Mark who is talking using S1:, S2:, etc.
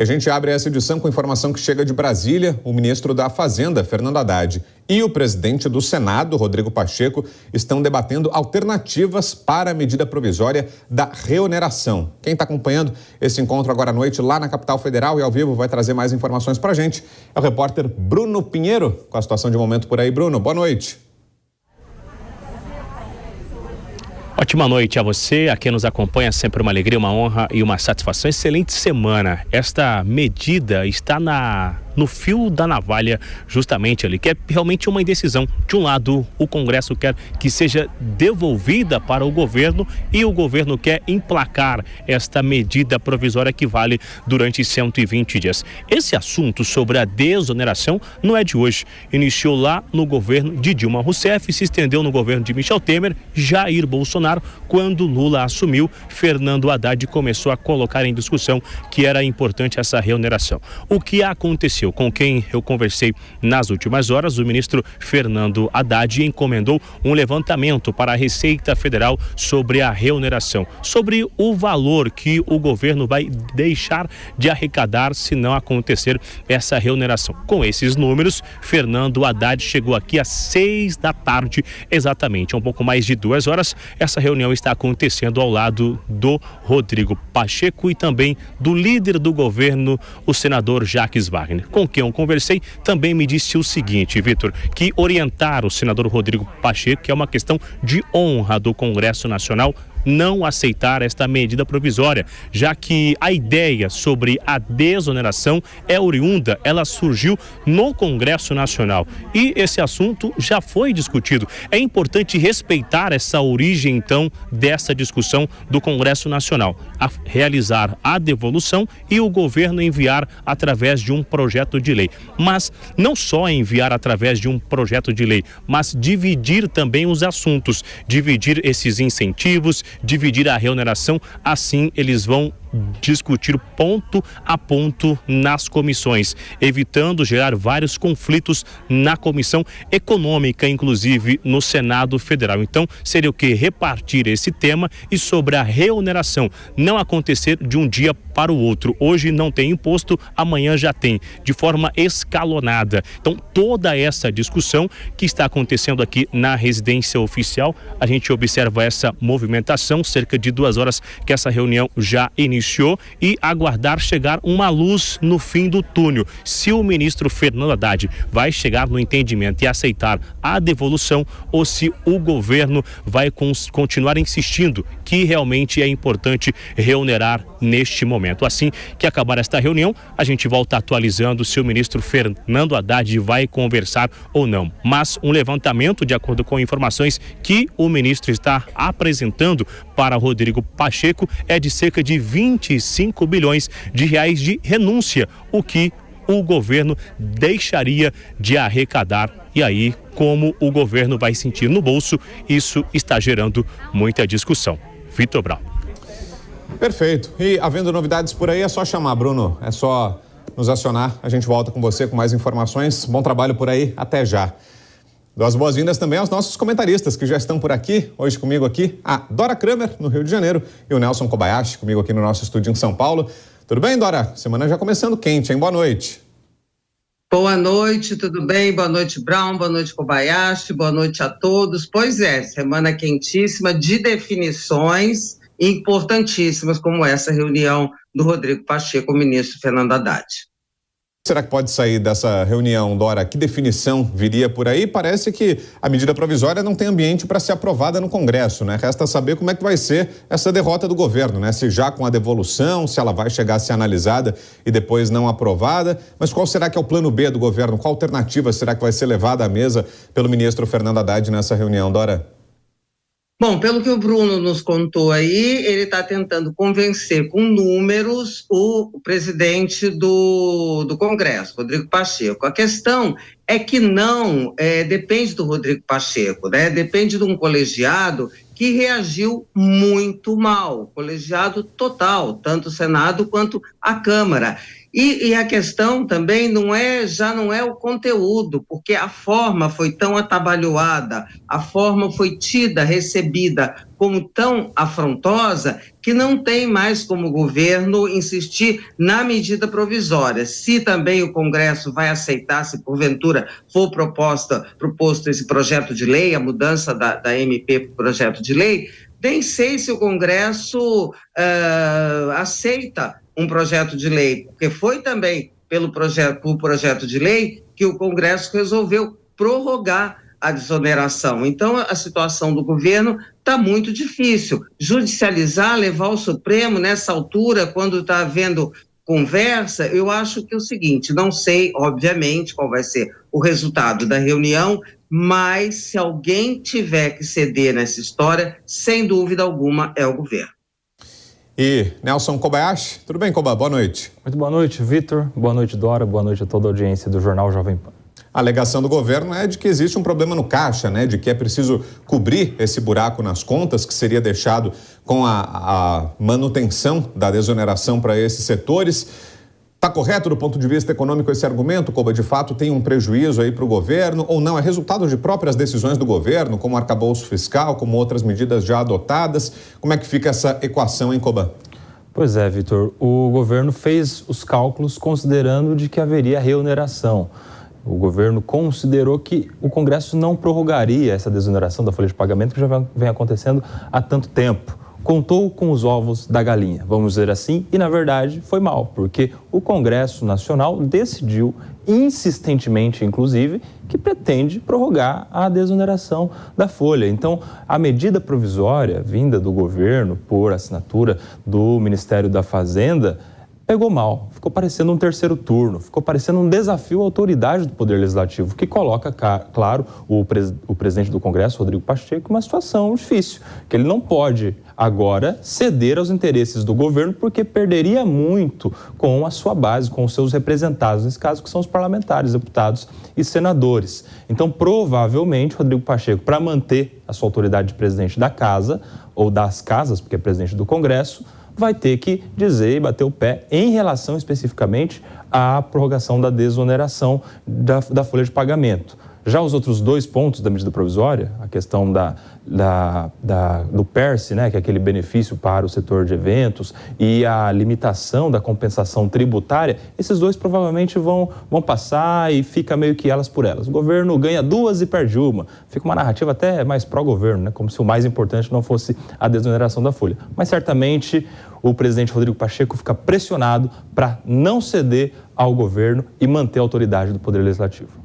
S1: E a gente abre essa edição com informação que chega de Brasília. O ministro da Fazenda, Fernando Haddad, e o presidente do Senado, Rodrigo Pacheco, estão debatendo alternativas para a medida provisória da reoneração. Quem está acompanhando esse encontro agora à noite lá na capital federal e ao vivo vai trazer mais informações para a gente é o repórter Bruno Pinheiro, com a situação de momento por aí. Bruno, boa noite.
S2: Ótima noite a você, a quem nos acompanha, sempre uma alegria, uma honra e uma satisfação. Excelente semana. Esta medida está no fio da navalha, justamente ali, que é realmente uma indecisão. De um lado, o Congresso quer que seja devolvida para o governo e o governo quer emplacar esta medida provisória que vale durante 120 dias. Esse assunto sobre a desoneração não é de hoje. Iniciou lá no governo de Dilma Rousseff, se estendeu no governo de Michel Temer, Jair Bolsonaro. Quando Lula assumiu, Fernando Haddad começou a colocar em discussão que era importante essa reoneração. O que aconteceu? Com quem eu conversei nas últimas horas, o ministro Fernando Haddad encomendou um levantamento para a Receita Federal sobre a reoneração, sobre o valor que o governo vai deixar de arrecadar se não acontecer essa reoneração. Com esses números, Fernando Haddad chegou aqui às 6 da tarde, exatamente, um pouco mais de 2 horas. Essa reunião está acontecendo ao lado do Rodrigo Pacheco e também do líder do governo, o senador Jacques Wagner. Com quem eu conversei, também me disse o seguinte, Vitor, que orientar o senador Rodrigo Pacheco, que é uma questão de honra do Congresso Nacional, não aceitar esta medida provisória, já que a ideia sobre a desoneração é oriunda, ela surgiu no Congresso Nacional e esse assunto já foi discutido. É importante respeitar essa origem, então, dessa discussão do Congresso Nacional, a realizar a devolução e o governo enviar através de um projeto de lei. Mas não só enviar através de um projeto de lei, mas dividir também os assuntos, dividir esses incentivos, dividir a reoneração, assim eles vão discutir ponto a ponto nas comissões, evitando gerar vários conflitos na comissão econômica, inclusive no Senado Federal. Então, seria o que? Repartir esse tema e sobre a reoneração não acontecer de um dia para o outro. Hoje não tem imposto, amanhã já tem, de forma escalonada. Então, toda essa discussão que está acontecendo aqui na residência oficial, a gente observa essa movimentação, cerca de 2 horas que essa reunião já iniciou e aguardar chegar uma luz no fim do túnel. Se o ministro Fernando Haddad vai chegar no entendimento e aceitar a devolução ou se o governo vai continuar insistindo que realmente é importante reonerar neste momento. Assim que acabar esta reunião, a gente volta atualizando se o ministro Fernando Haddad vai conversar ou não. Mas um levantamento, de acordo com informações que o ministro está apresentando para Rodrigo Pacheco, é de cerca de 25 bilhões de reais de renúncia, o que o governo deixaria de arrecadar. E aí, como o governo vai sentir no bolso, isso está gerando muita discussão. Vitor Brown.
S1: Perfeito. E havendo novidades por aí, é só chamar, Bruno. É só nos acionar. A gente volta com você com mais informações. Bom trabalho por aí. Até já. Dou as boas-vindas também aos nossos comentaristas que já estão por aqui. Hoje comigo aqui, a Dora Kramer, no Rio de Janeiro, e o Nelson Kobayashi, comigo aqui no nosso estúdio em São Paulo. Tudo bem, Dora? Semana já começando quente, hein? Boa noite.
S3: Boa noite, tudo bem? Boa noite, Brown, boa noite, Kobayashi, boa noite a todos. Pois é, semana quentíssima de definições importantíssimas, como essa reunião do Rodrigo Pacheco, o ministro Fernando Haddad.
S1: Será que pode sair dessa reunião, Dora? Que definição viria por aí? Parece que a medida provisória não tem ambiente para ser aprovada no Congresso, né? Resta saber como é que vai ser essa derrota do governo, né? Se já com a devolução, se ela vai chegar a ser analisada e depois não aprovada. Mas qual será que é o plano B do governo? Qual alternativa será que vai ser levada à mesa pelo ministro Fernando Haddad nessa reunião, Dora?
S3: Bom, pelo que o Bruno nos contou aí, ele está tentando convencer com números o presidente do Congresso, Rodrigo Pacheco. A questão é que não depende do Rodrigo Pacheco, né? Depende de um colegiado que reagiu muito mal, colegiado total, tanto o Senado quanto a Câmara. E a questão também já não é o conteúdo, porque a forma foi tão atabalhoada, a forma foi recebida como tão afrontosa, que não tem mais como o governo insistir na medida provisória. Se também o Congresso vai aceitar, se porventura for proposto esse projeto de lei, a mudança da MP para o projeto de lei, nem sei se o Congresso aceita um projeto de lei, porque foi também por projeto de lei que o Congresso resolveu prorrogar a desoneração. Então, a situação do governo está muito difícil. Judicializar, levar ao Supremo nessa altura, quando está havendo conversa, eu acho que é o seguinte, não sei, obviamente, qual vai ser o resultado da reunião, mas se alguém tiver que ceder nessa história, sem dúvida alguma, é o governo.
S1: E Nelson Kobayashi, tudo bem, Koba? Boa noite.
S4: Muito boa noite, Vitor. Boa noite, Dora. Boa noite a toda a audiência do Jornal Jovem Pan.
S1: A alegação do governo é de que existe um problema no caixa, né? De que é preciso cobrir esse buraco nas contas que seria deixado com a manutenção da desoneração para esses setores. Está correto do ponto de vista econômico esse argumento, Koba? De fato tem um prejuízo aí para o governo ou não? É resultado de próprias decisões do governo, como o arcabouço fiscal, como outras medidas já adotadas? Como é que fica essa equação, hein, Koba?
S4: Pois é, Vitor. O governo fez os cálculos considerando de que haveria reoneração. O governo considerou que o Congresso não prorrogaria essa desoneração da folha de pagamento que já vem acontecendo há tanto tempo. Contou com os ovos da galinha, vamos dizer assim, e na verdade foi mal, porque o Congresso Nacional decidiu insistentemente, inclusive, que pretende prorrogar a desoneração da folha. Então, a medida provisória vinda do governo por assinatura do Ministério da Fazenda pegou mal, ficou parecendo um terceiro turno, ficou parecendo um desafio à autoridade do Poder Legislativo, que coloca, claro, o presidente do Congresso, Rodrigo Pacheco, em uma situação difícil, que ele não pode agora ceder aos interesses do governo, porque perderia muito com a sua base, com os seus representados, nesse caso que são os parlamentares, deputados e senadores. Então, provavelmente, Rodrigo Pacheco, para manter a sua autoridade de presidente da casa, ou das casas, porque é presidente do Congresso, vai ter que dizer e bater o pé em relação especificamente à prorrogação da desoneração da folha de pagamento. Já os outros dois pontos da medida provisória, a questão do PERSE, né, que é aquele benefício para o setor de eventos, e a limitação da compensação tributária, esses dois provavelmente vão passar e fica meio que elas por elas. O governo ganha duas e perde uma. Fica uma narrativa até mais pró-governo, né, como se o mais importante não fosse a desoneração da folha. Mas certamente o presidente Rodrigo Pacheco fica pressionado para não ceder ao governo e manter a autoridade do Poder Legislativo.